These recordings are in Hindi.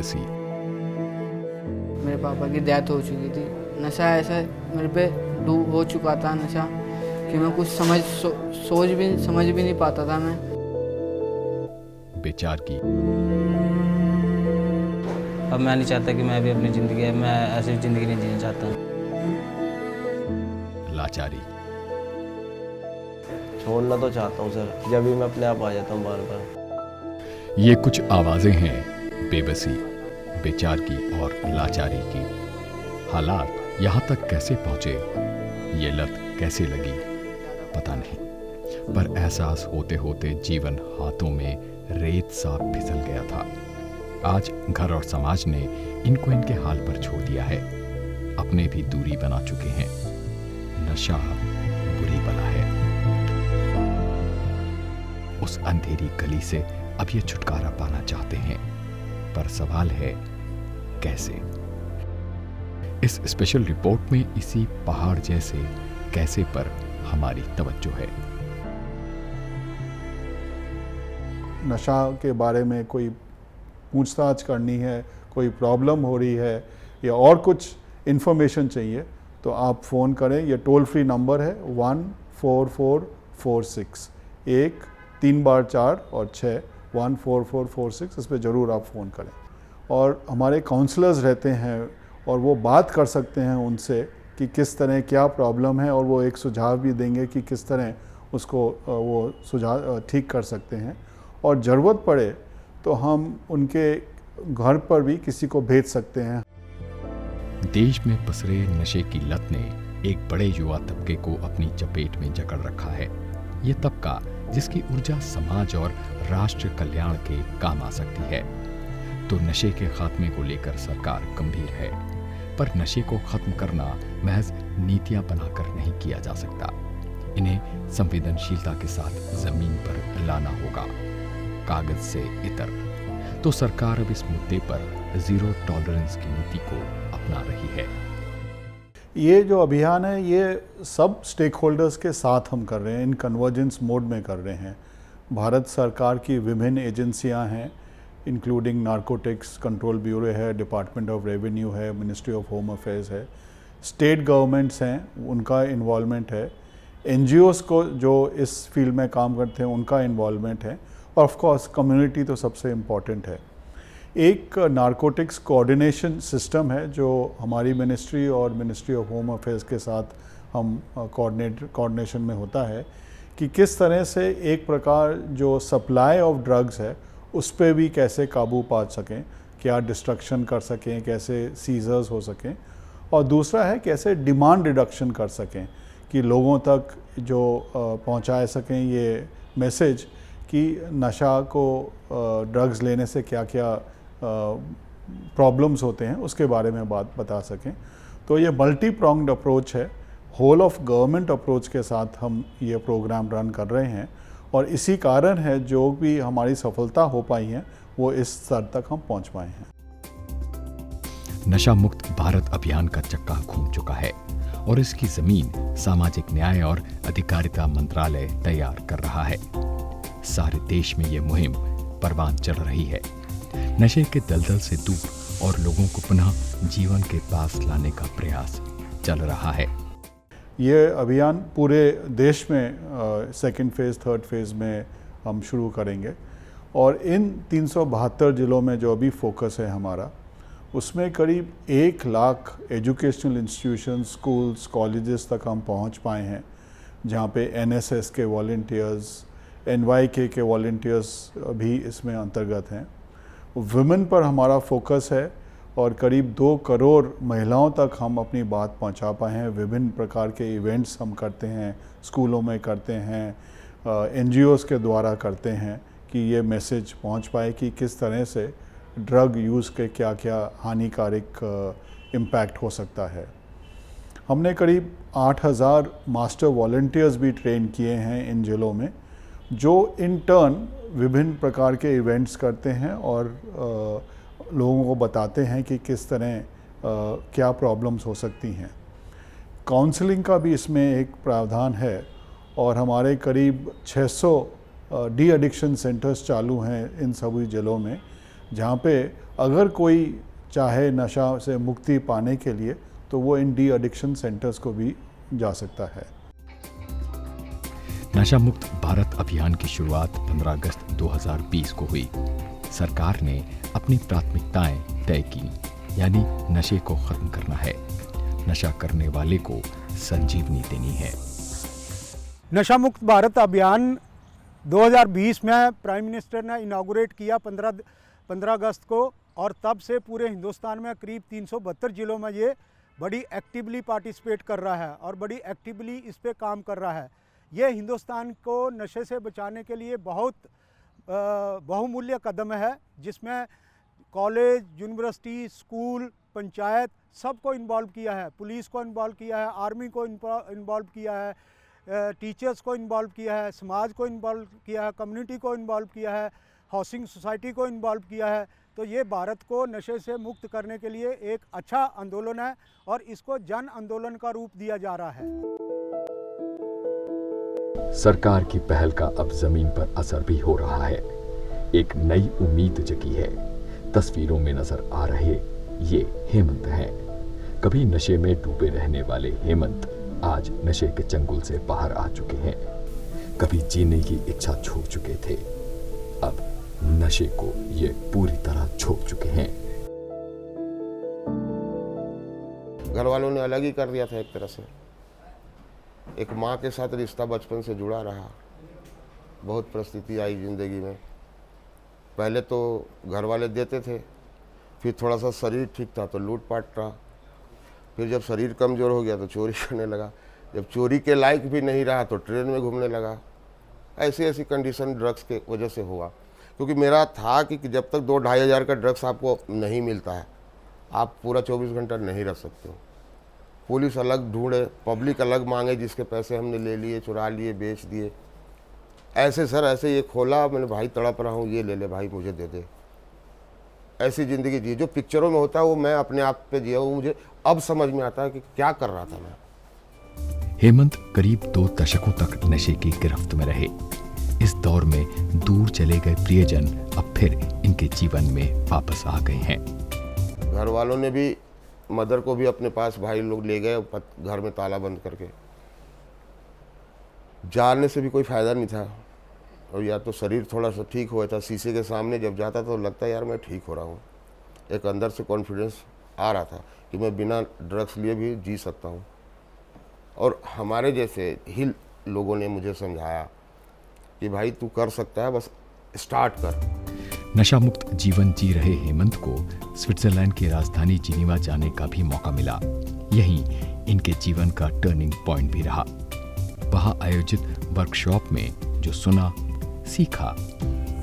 बेबसी। मेरे पापा की डेथ हो चुकी थी। नशा ऐसा मेरे पे हो चुका था नशा कि मैं कुछ समझ भी नहीं पाता था मैं। बेचार की। अब मैं नहीं चाहता कि मैं भी अपनी ज़िंदगी मैं ऐसी ज़िंदगी नहीं जीना चाहता। लाचारी। छोड़ना तो चाहता हूँ सर, जब भी मैं अपने आप आ जाता हूँ बार बार। ये कुछ आवाजें हैं बेबसी, बेचार की और लाचारी की। हालात यहाँ तक कैसे पहुँचे, ये लत कैसे लगी, पता नहीं, पर एहसास होते होते जीवन हाथों में रेत सा फिसल गया था। आज घर और समाज ने इनको इनके हाल पर छोड़ दिया है। अपने भी दूरी बना चुके हैं। नशा बुरी बला है। उस अंधेरी गली से अब ये छुटकारा पाना चाहते हैं, पर सवाल है कैसे। इस स्पेशल रिपोर्ट में इसी पहाड़ जैसे कैसे पर हमारी तवज्जो है। नशा के बारे में कोई पूछताछ करनी है, कोई प्रॉब्लम हो रही है या और कुछ इन्फॉर्मेशन चाहिए तो आप फ़ोन करें। ये टोल फ्री नंबर है 14446, 1 3 बार 4 और 6 14446। इस पर ज़रूर आप फ़ोन करें। और हमारे काउंसलर्स रहते हैं और वो बात कर सकते हैं उनसे कि किस तरह क्या प्रॉब्लम है, और वो एक सुझाव भी देंगे कि किस तरह उसको वो सुझाव ठीक कर सकते हैं। और ज़रूरत पड़े तो हम उनके घर पर भी किसी को भेज सकते हैं। देश में पसरे नशे की लत ने एक बड़े युवा तबके को अपनी चपेट में जकड़ रखा है। ये तबका जिसकी ऊर्जा समाज और राष्ट्र कल्याण के काम आ सकती है। तो नशे के खात्मे को लेकर सरकार गंभीर है, पर नशे को खत्म करना महज नीतियां बनाकर नहीं किया जा सकता। इन्हें संवेदनशीलता के साथ जमीन पर लाना होगा, कागज से इतर। तो सरकार अब इस मुद्दे पर जीरो टॉलरेंस की नीति को अपना रही है। ये जो अभियान है ये सब स्टेक होल्डर्स के साथ हम कर रहे हैं, इन कन्वर्जेंस मोड में कर रहे हैं। भारत सरकार की विभिन्न एजेंसियां हैं, इंक्लूडिंग नारकोटिक्स कंट्रोल ब्यूरो है, डिपार्टमेंट ऑफ रेवेन्यू है, मिनिस्ट्री ऑफ होम अफेयर्स है, स्टेट गवर्नमेंट्स हैं, उनका इन्वॉल्वमेंट है, एनजीओज़ को जो इस फील्ड में काम करते हैं उनका इन्वॉल्वमेंट है, और ऑफ कोर्स कम्युनिटी तो सबसे इम्पॉर्टेंट है। एक नारकोटिक्स कोऑर्डिनेशन सिस्टम है जो हमारी मिनिस्ट्री और मिनिस्ट्री ऑफ होम अफेयर्स के साथ हम कोऑर्डिनेशन में होता है कि किस तरह से एक प्रकार जो सप्लाई ऑफ ड्रग्स है उस पर भी कैसे काबू पा सकें, क्या डिस्ट्रक्शन कर सकें, कैसे सीजर्स हो सकें, और दूसरा है कैसे डिमांड रिडक्शन कर सकें कि लोगों तक जो पहुंचा सकें ये मैसेज कि नशा को ड्रग्स लेने से क्या क्या प्रॉब्लम्स होते हैं उसके बारे में बात बता सकें। तो ये मल्टी प्रोंग्ड अप्रोच है, होल ऑफ गवर्नमेंट अप्रोच के साथ हम ये प्रोग्राम रन कर रहे हैं, और इसी कारण है जो भी हमारी सफलता हो पाई है वो इस स्तर तक हम पहुंच पाए हैं। नशा मुक्त भारत अभियान का चक्का घूम चुका है और इसकी जमीन सामाजिक न्याय और अधिकारिता मंत्रालय तैयार कर रहा है। सारे देश में ये मुहिम परवान चल रही है। नशे के दलदल से दूर और लोगों को पुनः जीवन के पास लाने का प्रयास चल रहा है। ये अभियान पूरे देश में सेकंड फेज़ थर्ड फेज़ में हम शुरू करेंगे, और इन 372 जिलों में जो अभी फोकस है हमारा, उसमें करीब 1 lakh educational institutions, schools, colleges तक हम पहुंच पाए हैं, जहां पे एनएसएस के वॉलंटियर्स, एनवाईके के वॉलंटियर्स भी इसमें अंतर्गत हैं। वुमेन पर हमारा फोकस है और करीब 2 करोड़ महिलाओं तक हम अपनी बात पहुंचा पाए हैं। विभिन्न प्रकार के इवेंट्स हम करते हैं, स्कूलों में करते हैं, एनजीओज़ के द्वारा करते हैं कि ये मैसेज पहुंच पाए कि किस तरह से ड्रग यूज़ के क्या क्या हानिकारक इम्पैक्ट हो सकता है। हमने करीब 8000 मास्टर वॉलंटियर्स भी ट्रेन किए हैं इन जिलों में, जो इन टर्न विभिन्न प्रकार के इवेंट्स करते हैं और लोगों को बताते हैं कि किस तरह क्या प्रॉब्लम्स हो सकती हैं। काउंसलिंग का भी इसमें एक प्रावधान है, और हमारे करीब 600 डी एडिक्शन सेंटर्स चालू हैं इन सभी जिलों में, जहाँ पे अगर कोई चाहे नशा से मुक्ति पाने के लिए तो वो इन डी एडिक्शन सेंटर्स को भी जा सकता है। नशा मुक्त भारत अभियान की शुरुआत 15 अगस्त 2020 को हुई। सरकार ने अपनी प्राथमिकताएं तय की, यानी नशे को खत्म करना है, नशा करने वाले को संजीवनी देनी है। नशा मुक्त भारत अभियान 2020 में प्राइम मिनिस्टर ने इनागुरेट किया 15 अगस्त को, और तब से पूरे हिंदुस्तान में करीब 372 जिलों में ये बड़ी एक्टिवली पार्टिसिपेट कर रहा है और बड़ी एक्टिवली इस पे काम कर रहा है। ये हिंदुस्तान को नशे से बचाने के लिए बहुत बहुमूल्य कदम है, जिसमें कॉलेज, यूनिवर्सिटी, स्कूल, पंचायत सबको इन्वॉल्व किया है, पुलिस को इन्वॉल्व किया है, आर्मी को इन्वॉल्व किया है, टीचर्स को इन्वॉल्व किया है, समाज को इन्वॉल्व किया है, कम्युनिटी को इन्वॉल्व किया है, हाउसिंग सोसाइटी को इन्वॉल्व किया है। तो ये भारत को नशे से मुक्त करने के लिए एक अच्छा आंदोलन है और इसको जन आंदोलन का रूप दिया जा रहा है। सरकार की पहल का अब जमीन पर असर भी हो रहा है। एक नई उम्मीद जगी है। तस्वीरों में नजर आ रहे ये हेमंत हैं। कभी नशे में डूबे रहने वाले हेमंत आज नशे के चंगुल से बाहर आ चुके हैं। कभी जीने की इच्छा छोड़ चुके थे, अब नशे को ये पूरी तरह छोड़ चुके हैं। घर वालों ने अलग ही कर दिया था एक तरह से। एक माँ के साथ रिश्ता बचपन से जुड़ा रहा। बहुत परिस्थिति आई जिंदगी में। पहले तो घर वाले देते थे, फिर थोड़ा सा शरीर ठीक था तो लूटपाट रहा, फिर जब शरीर कमज़ोर हो गया तो चोरी करने लगा, जब चोरी के लायक भी नहीं रहा तो ट्रेन में घूमने लगा। ऐसी ऐसी कंडीशन ड्रग्स के वजह से हुआ, क्योंकि मेरा था कि जब तक 2-2.5 हज़ार का ड्रग्स आपको नहीं मिलता है, आप पूरा 24 घंटा नहीं रह सकते हो। पुलिस अलग ढूंढे, पब्लिक अलग मांगे, जिसके पैसे हमने ले लिए, चुरा लिए, बेच दिए। ऐसे सर ऐसे ये खोला, मैंने भाई तड़प रहा हूँ, ये ले ले भाई, मुझे दे दे। ऐसी ज़िंदगी जी जो पिक्चरों में होता है वो मैं अपने आप पे जिया। वो मुझे अब समझ में आता है कि क्या कर रहा था मैं। हेमंत करीब 2 दशकों तक नशे की गिरफ्त में रहे। इस दौर में दूर चले गए प्रियजन अब फिर इनके जीवन में वापस आ गए हैं। घर वालों ने भी, मदर को भी अपने पास भाई लोग ले गए घर में ताला बंद करके। जाने से भी कोई फ़ायदा नहीं था, और या तो शरीर थोड़ा सा ठीक हुआ था। शीशे के सामने जब जाता तो लगता यार मैं ठीक हो रहा हूँ। एक अंदर से कॉन्फिडेंस आ रहा था कि मैं बिना ड्रग्स लिए भी जी सकता हूँ। और हमारे जैसे ही लोगों ने मुझे समझाया कि भाई तू कर सकता है, बस स्टार्ट कर। नशा मुक्त जीवन जी रहे हेमंत को स्विट्जरलैंड की राजधानी जिनीवा जाने का भी मौका मिला। यहीं इनके जीवन का टर्निंग पॉइंट भी रहा। वहां आयोजित वर्कशॉप में जो सुना, सीखा,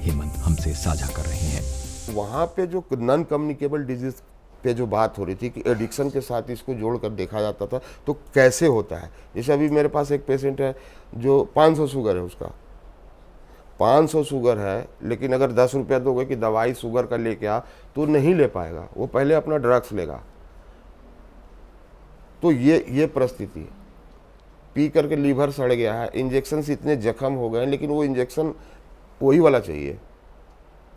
हेमंत हमसे साझा कर रहे हैं। वहाँ पे जो नॉन कम्युनिकेबल डिजीज पे जो बात हो रही थी कि एडिक्शन के साथ इसको जोड़कर देखा जाता था तो कैसे होता है। जैसे अभी मेरे पास एक पेशेंट है जो 500 शुगर है, उसका 500 शुगर है, लेकिन अगर 10 रुपया दोगे कि दवाई शुगर का लेके आ तो नहीं ले पाएगा, वो पहले अपना ड्रग्स लेगा। तो ये परिस्थिति है। पी करके लीवर सड़ गया है, इंजेक्शन से इतने जख्म हो गए, लेकिन वो इंजेक्शन वही वाला चाहिए,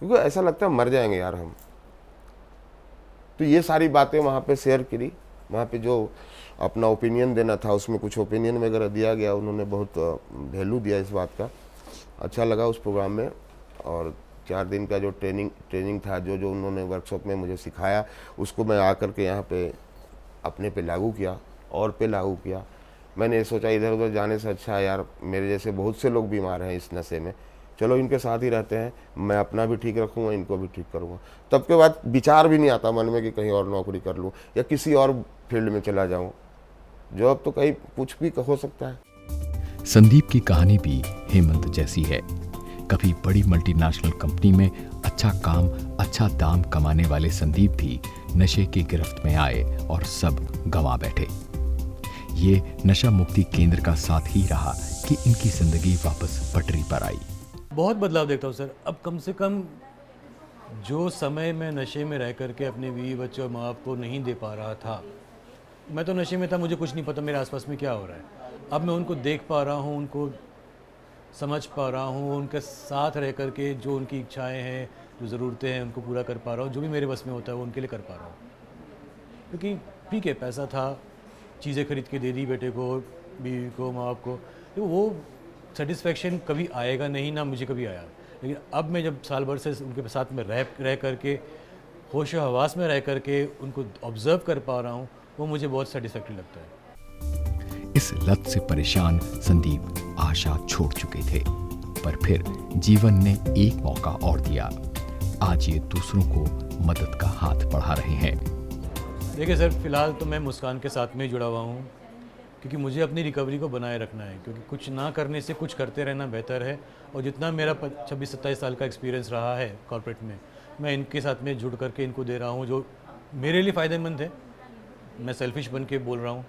क्योंकि ऐसा लगता है मर जाएंगे यार हम। तो ये सारी बातें वहाँ पे शेयर करी। वहाँ पे जो अपना ओपिनियन देना था उसमें कुछ ओपिनियन वगैरह दिया गया, उन्होंने बहुत वैल्यू दिया इस बात का। अच्छा लगा उस प्रोग्राम में। और 4 दिन का जो ट्रेनिंग था, जो उन्होंने वर्कशॉप में मुझे सिखाया, उसको मैं आकर के यहाँ पे अपने पे लागू किया और पे लागू किया। मैंने ये सोचा इधर उधर जाने से अच्छा है यार, मेरे जैसे बहुत से लोग बीमार हैं इस नशे में, चलो इनके साथ ही रहते हैं, मैं अपना भी ठीक रखूँगा, इनको भी ठीक करूँगा। तब के बाद विचार भी नहीं आता मन में कि कहीं और नौकरी कर लूँ या किसी और फील्ड में चला जाऊँ। जॉब तो कहीं कुछ भी हो सकता है। संदीप की कहानी भी हेमंत जैसी है। कभी बड़ी मल्टीनेशनल कंपनी में अच्छा काम, अच्छा दाम कमाने वाले संदीप भी नशे की गिरफ्त में आए और सब गंवा बैठे। ये नशा मुक्ति केंद्र का साथ ही रहा कि इनकी जिंदगी वापस पटरी पर आई। बहुत बदलाव देखता हूँ सर। अब कम से कम जो समय मैं नशे में रह करके अपने बीवी बच्चों और माँ बाप को नहीं दे पा रहा था, मैं तो नशे में था, मुझे कुछ नहीं पता मेरे आसपास में क्या हो रहा है। अब मैं उनको देख पा रहा हूँ, उनको समझ पा रहा हूँ, उनके साथ रह कर के जो उनकी इच्छाएं हैं, जो ज़रूरतें हैं, उनको पूरा कर पा रहा हूँ। जो भी मेरे बस में होता है वो उनके लिए कर पा रहा हूँ। क्योंकि ठीक है, पैसा था, चीज़ें खरीद के दे दी बेटे को, बीवी को, माँ बाप को, तो वो सेटिस्फेक्शन कभी आएगा नहीं, ना मुझे कभी आया। लेकिन अब मैं जब साल भर से उनके साथ में रह करके, होश व हवास में रह करके उनको ऑब्ज़र्व कर पा रहा हूँ, वो मुझे बहुत सेटिस्फैक्टरी लगता है। इस लत से परेशान संदीप आशा छोड़ चुके थे, पर फिर जीवन ने एक मौका और दिया। आज ये दूसरों को मदद का हाथ बढ़ा रहे हैं। देखिए सर, फिलहाल तो मैं मुस्कान के साथ में ही जुड़ा हुआ हूँ, क्योंकि मुझे अपनी रिकवरी को बनाए रखना है। क्योंकि कुछ ना करने से कुछ करते रहना बेहतर है। और जितना मेरा 26-27 साल का एक्सपीरियंस रहा है कॉर्पोरेट में, मैं इनके साथ में जुड़ करके इनको दे रहा हूँ, जो मेरे लिए फ़ायदेमंद है। मैं सेल्फिश बन के बोल रहा हूँ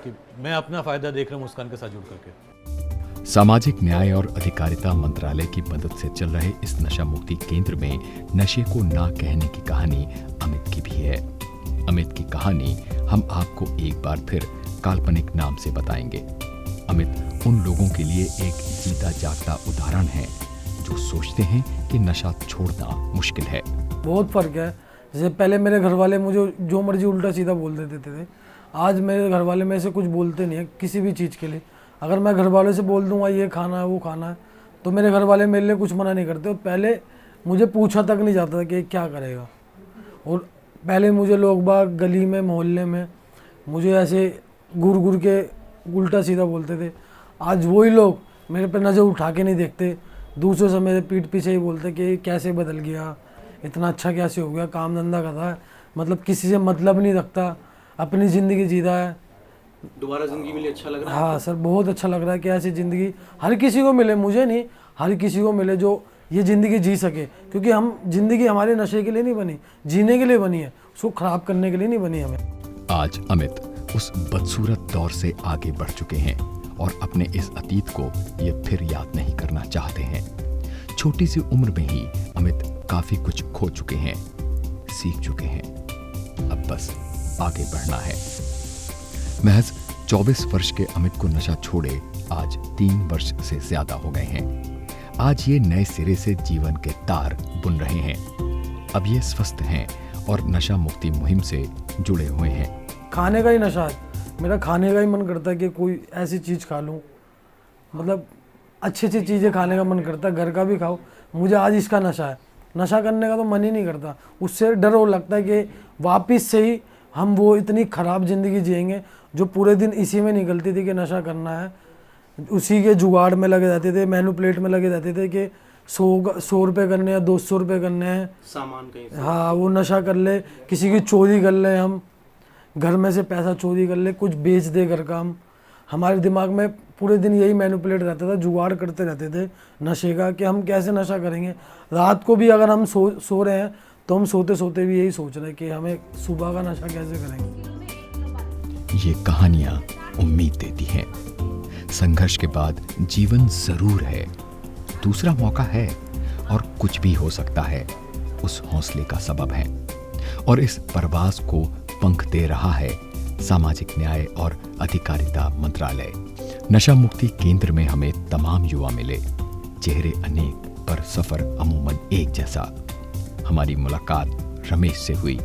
कि मैं अपना फ़ायदा देख रहा हूँ मुस्कान के साथ जुड़ करके। सामाजिक न्याय और अधिकारिता मंत्रालय की मदद से चल रहे इस नशा मुक्ति केंद्र में नशे को ना कहने की कहानी अमित की भी है। अमित की कहानी हम आपको एक बार फिर काल्पनिक नाम से बताएंगे। अमित उन लोगों के लिए एक जीता जागता उदाहरण है जो सोचते हैं कि नशा छोड़ना मुश्किल है। बहुत फ़र्क है। जैसे पहले मेरे घर वाले मुझे जो मर्जी उल्टा सीधा बोल देते थे, आज मेरे घर वाले मेरे से कुछ बोलते नहीं है किसी भी चीज़ के लिए। अगर मैं घर वालों से बोल दूंगा ये खाना है वो खाना है, तो मेरे घर वाले मेरे लिए कुछ मना नहीं करते। और पहले मुझे पूछा तक नहीं जाता था कि क्या करेगा। और पहले मुझे लोग बाग गली में मोहल्ले में मुझे ऐसे घूर घूर के उल्टा सीधा बोलते थे। आज वही लोग मेरे पे नज़र उठा के नहीं देखते, दूसरों से मेरे पीठ पीछे ही बोलते कि कैसे बदल गया, इतना अच्छा कैसे हो गया, काम धंधा करता है, मतलब किसी से मतलब नहीं रखता, अपनी ज़िंदगी जीता है। दोबारा ज़िंदगी मिले, अच्छा लग रहा है? हाँ सर, बहुत अच्छा लग रहा है कि ऐसी ज़िंदगी हर किसी को मिले, मुझे नहीं, हर किसी को मिले जो ये ज़िंदगी जी सके। क्योंकि हम ज़िंदगी हमारे नशे के लिए नहीं बनी, जीने के लिए बनी है, उसको ख़राब करने के लिए नहीं बनी हमें। आज अमित उस बदसूरत दौर से आगे बढ़ चुके हैं और अपने इस अतीत को ये फिर याद नहीं करना चाहते हैं। छोटी सी उम्र में ही अमित काफी कुछ खो चुके हैं, सीख चुके हैं, अब बस आगे बढ़ना है। महज 24 वर्ष के अमित को नशा छोड़े आज 3 वर्ष से ज्यादा हो गए हैं। आज ये नए सिरे से जीवन के तार बुन रहे हैं। अब ये स्वस्थ हैं और नशा मुक्ति मुहिम से जुड़े हुए हैं। खाने का ही नशा है मेरा, खाने का ही मन करता है कि कोई ऐसी चीज़ खा लूँ, मतलब अच्छी अच्छी चीज़ें खाने का मन करता है, घर का भी खाओ। मुझे आज इसका नशा है, नशा करने का तो मन ही नहीं करता। उससे डर हो लगता है कि वापस से ही हम वो इतनी ख़राब ज़िंदगी जिएंगे जो पूरे दिन इसी में निकलती थी कि नशा करना है। उसी के जुगाड़ में लगे जाते थे, मैनिपुलेट में लगे जाते थे कि 100 रुपये करने हैं, 200 रुपये करने हैं, सामान कहीं से। हाँ वो नशा कर ले, किसी की चोरी कर ले, हम घर में से पैसा चोरी कर ले, कुछ बेच दे घर का। हम हमारे दिमाग में पूरे दिन यही मैनिपुलेट रहता था, जुगाड़ करते रहते थे नशे का कि हम कैसे नशा करेंगे। रात को भी अगर हम सो रहे हैं तो हम सोते सोते भी यही सोच रहे हैं कि हमें सुबह का नशा कैसे करेंगे। ये कहानियां उम्मीद देती हैं। संघर्ष के बाद जीवन जरूर है, दूसरा मौका है और कुछ भी हो सकता है, उस हौसले का सबब है। और इस परवाज को पंख दे रहा है सामाजिक न्याय और अधिकारिता मंत्रालय। नशा मुक्ति केंद्र में हमें तमाम युवा मिले, चेहरे अनेक पर सफर अमूमन एक जैसा। हमारी मुलाकात रमेश से हुई।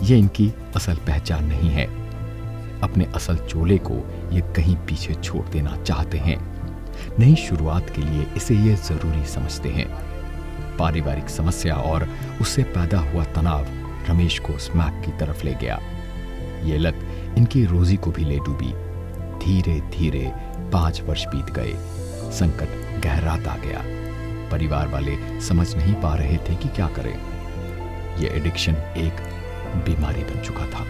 ये इनकी असल पहचान नहीं है, अपने असल चोले को ये कहीं पीछे छोड़ देना चाहते हैं। नई शुरुआत के लिए इसे ये जरूरी समझते हैं। पारिवारिक समस्या और उससे पैदा हुआ तनाव रमेश को स्मैक की तरफ ले गया। ये लत इनकी रोजी को भी ले डूबी। धीरे धीरे 5 वर्ष बीत गए, संकट गहराता गया। परिवार वाले समझ नहीं पा रहे थे कि क्या करें। ये एडिक्शन एक बीमारी बन चुका था।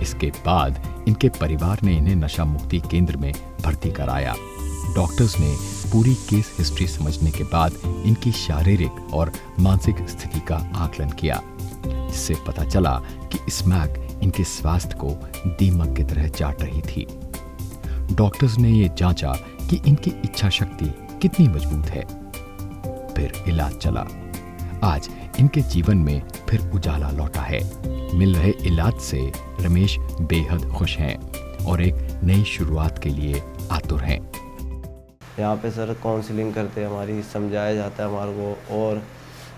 इसके बाद इनके परिवार ने इन्हें नशा मुक्ति केंद्र में भर्ती कराया। डॉक्टर्स ने पूरी केस हिस्ट्री समझने के बाद इनकी शारीरिक और मानसिक स्थिति का आकलन किया, जिससे पता चला कि स्मैक इनके स्वास्थ्य को दीमक की तरह चाट रही थी। डॉक्टर्स ने ये जांचा कि इनकी इच्छा शक्ति कितनी मजबूत है। फिर इलाज चला। आज इनके जीवन में फिर उजाला लौटा है। मिल रहे इलाज से रमेश बेहद खुश हैं और एक नई शुरुआत के लिए आतुर हैं। यहाँ पे सर काउंसलिंग करते हैं हमारी, समझाया जाता है हमारे को, और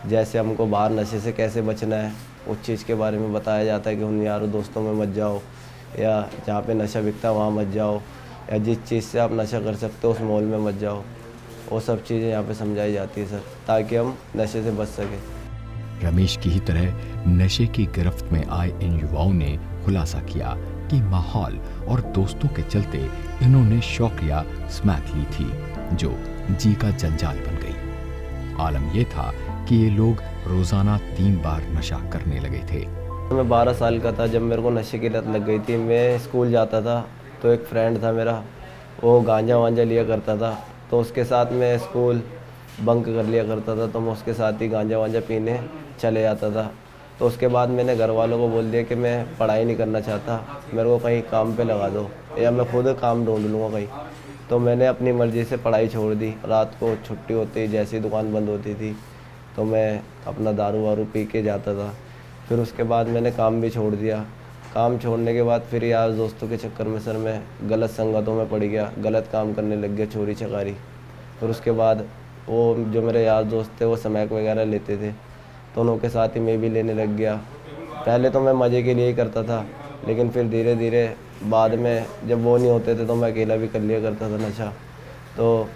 जैसे हमको बाहर नशे से कैसे बचना है उस चीज़ के बारे में बताया जाता है कि उन यारों दोस्तों में मत जाओ, या जहाँ पे नशा बिकता है वहाँ मत जाओ, या जिस चीज़ से आप नशा कर सकते हो उस मॉल में मत जाओ। वो सब चीज़ें यहाँ पे समझाई जाती है सर, ताकि हम नशे से बच सकें। रमेश की ही तरह नशे की गिरफ्त में आए इन युवाओं ने खुलासा किया कि माहौल और दोस्तों के चलते इन्होंने शौकिया स्मैक ली थी, जो जी का जंजाल बन गई। आलम यह था कि ये लोग रोजाना 3 बार नशा करने लगे थे। मैं 12 साल का था जब मेरे को नशे की लत लग गई थी। मैं स्कूल जाता था तो एक फ्रेंड था मेरा, वो गांजा वांजा लिया करता था, तो उसके साथ मैं स्कूल बंक कर लिया करता था, तो मैं उसके साथ ही गांजा वांजा पीने चले जाता था। तो उसके बाद मैंने घर वालों को बोल दिया कि मैं पढ़ाई नहीं करना चाहता, मेरे को कहीं काम पे लगा दो या मैं खुद काम ढूंढ लूँगा कहीं। तो मैंने अपनी मर्ज़ी से पढ़ाई छोड़ दी। रात को छुट्टी होती, जैसी दुकान बंद होती थी तो मैं अपना दारू वारू पी के जाता था। फिर उसके बाद मैंने काम भी छोड़ दिया। काम छोड़ने के बाद फिर यार दोस्तों के चक्कर में सर मैं गलत संगतों में पड़ गया, गलत काम करने लग गया, चोरी चकारी। फिर उसके बाद वो जो मेरे यार दोस्त थे वो स्मैक वगैरह लेते थे, तो उनके साथ ही मैं भी लेने लग गया। पहले तो मैं मज़े के लिए ही करता था, लेकिन फिर धीरे धीरे बाद में जब वो नहीं होते थे तो मैं अकेला भी कर लिया करता था नशा। तो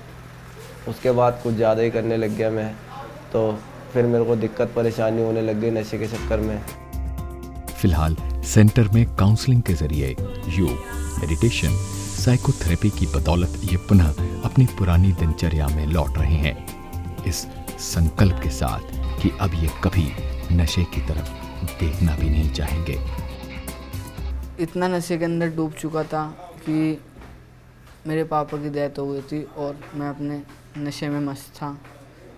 उसके बाद कुछ ज़्यादा ही करने लग गया मैं, तो फिर मेरे को दिक्कत परेशानी होने लग गई नशे के चक्कर में। फिलहाल सेंटर में काउंसलिंग के जरिए योग, मेडिटेशन, साइकोथेरेपी की बदौलत ये पुनः अपनी पुरानी दिनचर्या में लौट रहे हैं, इस संकल्प के साथ कि अब ये कभी नशे की तरफ देखना भी नहीं चाहेंगे। इतना नशे के अंदर डूब चुका था कि मेरे पापा की डेथ हो गई थी और मैं अपने नशे में मस्त था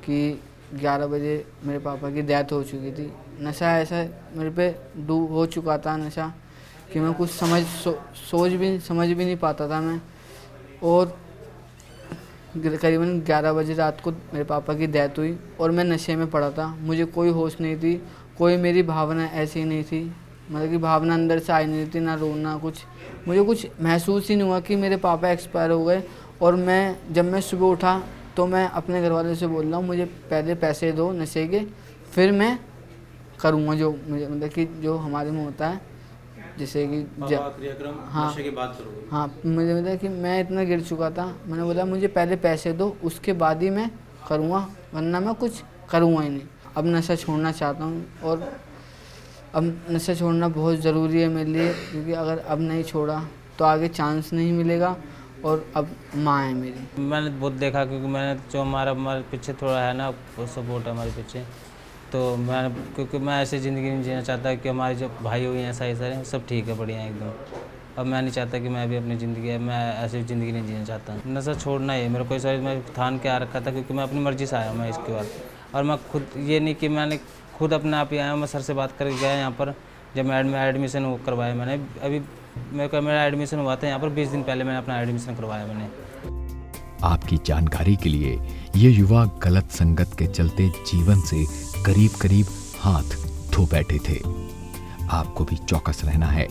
कि 11 बजे मेरे पापा की डेथ हो चुकी थी। नशा ऐसा मेरे पे डूब हो चुका था नशा कि मैं कुछ समझ भी नहीं पाता था मैं। और करीबन 11 बजे रात को मेरे पापा की डेथ हुई और मैं नशे में पड़ा था। मुझे कोई होश नहीं थी, कोई मेरी भावना ऐसी नहीं थी, मतलब कि भावना अंदर से आई नहीं थी, ना रोना कुछ। मुझे कुछ महसूस ही नहीं हुआ कि मेरे पापा एक्सपायर हो गए। और जब मैं सुबह उठा तो मैं अपने घर वालों से बोल रहा हूँ मुझे पहले पैसे दो नशे के, फिर मैं करूँगा जो मुझे, मतलब कि जो हमारे में होता है, जैसे कि हाँ नशे के बाद करोगे। हाँ, मुझे मतलब कि मैं इतना गिर चुका था। मैंने बोला मुझे पहले पैसे दो, उसके बाद ही मैं करूँगा, वरना मैं कुछ करूँगा ही नहीं। अब नशा छोड़ना चाहता हूँ और अब नशा छोड़ना बहुत ज़रूरी है मेरे लिए, क्योंकि अगर अब नहीं छोड़ा तो आगे चांस नहीं मिलेगा। और अब माँ है मेरी। मैंने बहुत देखा, क्योंकि मैंने जो हमारे पीछे थोड़ा है ना सपोर्ट है हमारे पीछे, तो मैं क्योंकि मैं ऐसी ज़िंदगी नहीं जीना चाहता कि हमारे जो भाई हुए हैं सही सारे सब ठीक है, बढ़िया एकदम। अब मैं नहीं चाहता कि मैं भी अपनी ज़िंदगी है, मैं ऐसी ज़िंदगी नहीं जीना चाहता। नशा छोड़ना है मेरे को, सारी मैं ठान के आ रखा था, क्योंकि मैं अपनी मर्ज़ी से आया हूँ मैं इसके बाद। और मैं खुद ये नहीं कि मैंने खुद अपने आप ही आया हूँ, मैं सर से बात करके गया यहाँ पर। जब मैं एडमिशन वो करवाया मैंने, अभी मेरा एडमिशन हुआ था यहाँ पर 20 दिन पहले मैंने अपना एडमिशन करवाया मैंने। आपकी जानकारी के लिए ये युवा गलत संगत के चलते जीवन से करीब करीब हाथ धो बैठे थे। आपको भी चौकस रहना है।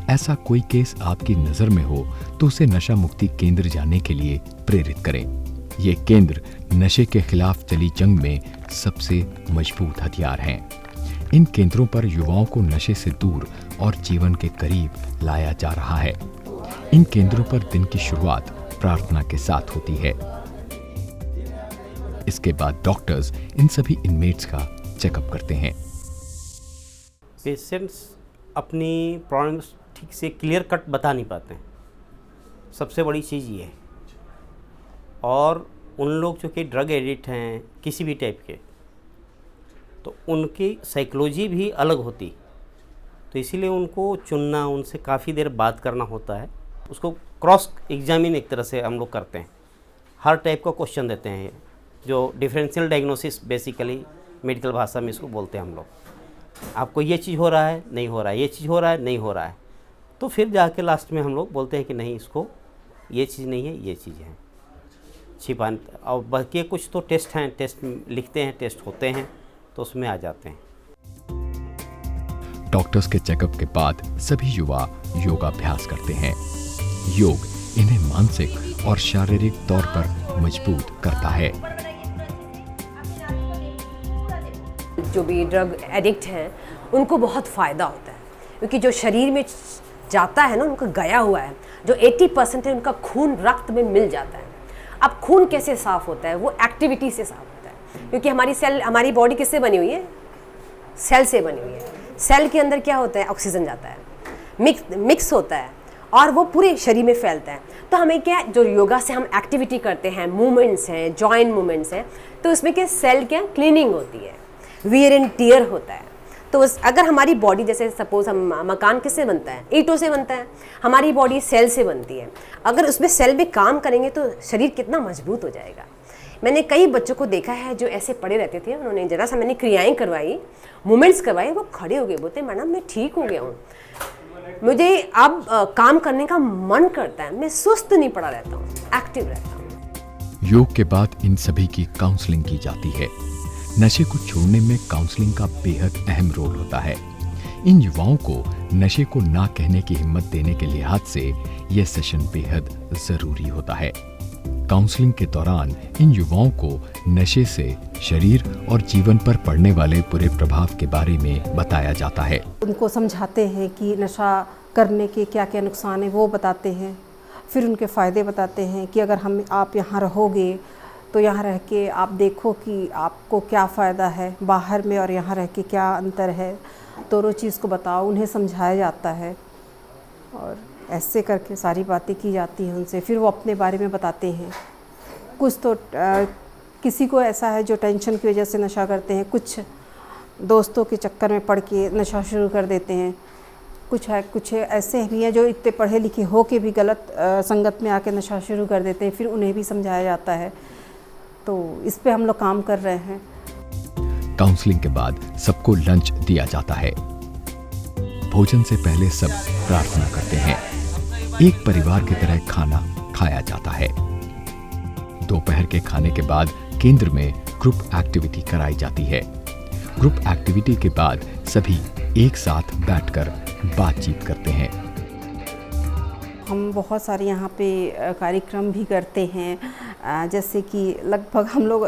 ऐसा कोई केस आपकी नज़र में हो तो उसे नशा मुक्ति केंद्र जाने के लिए प्रेरित करें। ये केंद्र नशे के खिलाफ चली जंग में सबसे मजबूत हथियार हैं। इन केंद्रों पर युवाओं को नशे से दूर और जीवन के करीब लाया जा रहा है। इन केंद्रों पर दिन की शुरुआत प्रार्थना के साथ होती है। इसके बाद डॉक्टर्स इन सभी इनमेट्स का चेकअप करते हैं। पेशेंट्स अपनी प्रॉब्लम्स ठीक से क्लियर कट बता नहीं पाते हैं, सबसे बड़ी चीज़ ये है। और उन लोग जो कि ड्रग एडिक्ट हैं किसी भी टाइप के, तो उनकी साइकोलॉजी भी अलग होती, तो इसीलिए उनको चुनना, उनसे काफ़ी देर बात करना होता है। उसको क्रॉस एग्जामिन एक तरह से हम लोग करते हैं, हर टाइप का क्वेश्चन देते हैं, जो डिफरेंशियल डायग्नोसिस बेसिकली मेडिकल भाषा में इसको बोलते हैं हम लोग। आपको ये चीज़ हो रहा है, नहीं हो रहा है, ये चीज़ हो रहा है, नहीं हो रहा है, तो फिर जाके लास्ट में हम लोग बोलते हैं कि नहीं, इसको ये चीज़ नहीं है, ये चीज़ है, छिपाने। और बाकी कुछ तो टेस्ट हैं, टेस्ट लिखते हैं, टेस्ट होते हैं, तो उसमें आ जाते हैं। डॉक्टर्स के चेकअप के बाद सभी युवा योगाभ्यास करते हैं। योग इन्हें मानसिक और शारीरिक तौर पर मजबूत करता है। जो भी ड्रग एडिक्ट हैं उनको बहुत फ़ायदा होता है, क्योंकि जो शरीर में जाता है ना, उनका गया हुआ है, जो 80% है उनका खून रक्त में मिल जाता है। अब खून कैसे साफ़ होता है? वो एक्टिविटी से साफ़ होता है, क्योंकि हमारी बॉडी किससे बनी हुई है? सेल से बनी हुई है। सेल के अंदर क्या होता है? ऑक्सीजन जाता है, मिक्स होता है और वो पूरे शरीर में फैलता है। तो हमें क्या, जो योगा से हम एक्टिविटी करते हैं, मूवमेंट्स हैं, जॉइंट मूवमेंट्स हैं, तो उसमें क्या सेल क्या क्लीनिंग होती है, वियर एंड टियर होता है। तो अगर हमारी बॉडी, जैसे सपोज हम मकान किससे बनता है? ईंटों से बनता है। हमारी बॉडी सेल से बनती है। अगर उसमें सेल में काम करेंगे तो शरीर कितना मजबूत हो जाएगा। मैंने कई बच्चों को देखा है जो ऐसे पड़े रहते थे, उन्होंने जरा सा मैंने क्रियाएं करवाई, मूवमेंट्स करवाए, वो खड़े हो गए, बोलते मैडम मैं ठीक हो गया हूँ, मुझे अब काम करने का मन करता है, मैं सुस्त नहीं पड़ा रहता हूँ, एक्टिव रहता हूँ। योग के बाद इन सभी की काउंसलिंग की जाती है। नशे को छोड़ने में काउंसलिंग का बेहद अहम रोल होता है। इन युवाओं को नशे को ना कहने की हिम्मत देने के लिहाज से यह सेशन बेहद जरूरी होता है। काउंसलिंग के दौरान इन युवाओं को नशे से शरीर और जीवन पर पड़ने वाले बुरे प्रभाव के बारे में बताया जाता है। उनको समझाते हैं कि नशा करने के क्या क्या नुकसान है, वो बताते हैं। फिर उनके फ़ायदे बताते हैं कि अगर आप यहाँ रहोगे तो यहाँ रह के आप देखो कि आपको क्या फ़ायदा है, बाहर में और यहाँ रह के क्या अंतर है, दोनों चीज़ को बताओ, उन्हें समझाया जाता है और ऐसे करके सारी बातें की जाती हैं उनसे। फिर वो अपने बारे में बताते हैं। कुछ तो किसी को ऐसा है जो टेंशन की वजह से नशा करते हैं, कुछ दोस्तों के चक्कर में पड़ के नशा शुरू कर देते हैं, कुछ ऐसे भी हैं जो इतने पढ़े लिखे हो के भी गलत संगत में आके नशा शुरू कर देते हैं। फिर उन्हें भी समझाया जाता है। तो इस पे हम लोग काम कर रहे हैं। काउंसलिंग के बाद सबको लंच दिया जाता है। भोजन से पहले सब प्रार्थना करते हैं। एक परिवार की तरह खाना खाया जाता है। दोपहर के खाने के बाद केंद्र में ग्रुप एक्टिविटी कराई जाती है। ग्रुप एक्टिविटी के बाद सभी एक साथ बैठकर बातचीत करते हैं। हम बहुत सारे यहाँ पे कार्यक्रम भी करते हैं, जैसे कि लगभग हम लोग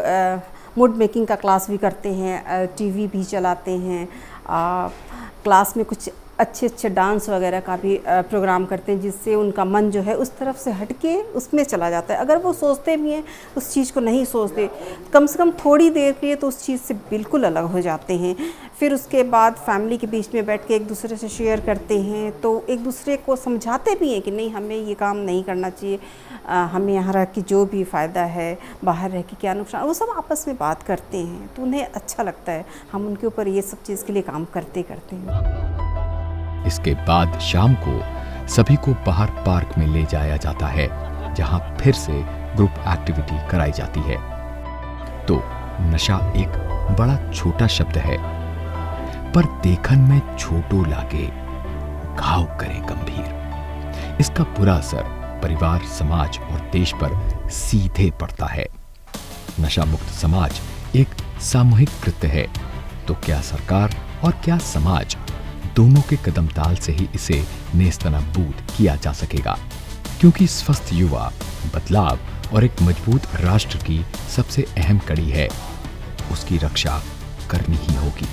मूड मेकिंग का क्लास भी करते हैं, टीवी भी चलाते हैं, क्लास में कुछ अच्छे अच्छे डांस वगैरह का भी प्रोग्राम करते हैं, जिससे उनका मन जो है उस तरफ से हटके उसमें चला जाता है। अगर वो सोचते भी हैं उस चीज़ को नहीं सोचते, कम से कम थोड़ी देर के लिए तो उस चीज़ से बिल्कुल अलग हो जाते हैं। फिर उसके बाद फैमिली के बीच में बैठ के एक दूसरे से शेयर करते हैं, तो एक दूसरे को समझाते भी हैं कि नहीं हमें ये काम नहीं करना चाहिए, हमें यहाँ रह के जो भी फ़ायदा है, बाहर रह के क्या नुकसान, वो सब आपस में बात करते हैं तो उन्हें अच्छा लगता है। हम उनके ऊपर ये सब चीज़ के लिए काम करते हैं। इसके बाद शाम को सभी को बाहर पार्क में ले जाया जाता है, जहां फिर से ग्रुप एक्टिविटी कराई जाती है। तो नशा एक बड़ा छोटा शब्द है, पर देखन में छोटो लागे घाव करे गंभीर। इसका बुरा असर परिवार, समाज और देश पर सीधे पड़ता है। नशा मुक्त समाज एक सामूहिक कृत्य है, तो क्या सरकार और क्या समाज दोनों के कदम ताल से ही इसे नेस्तनाबूद किया जा सकेगा, क्योंकि स्वस्थ युवा बदलाव और एक मजबूत राष्ट्र की सबसे अहम कड़ी है। उसकी रक्षा करनी ही होगी।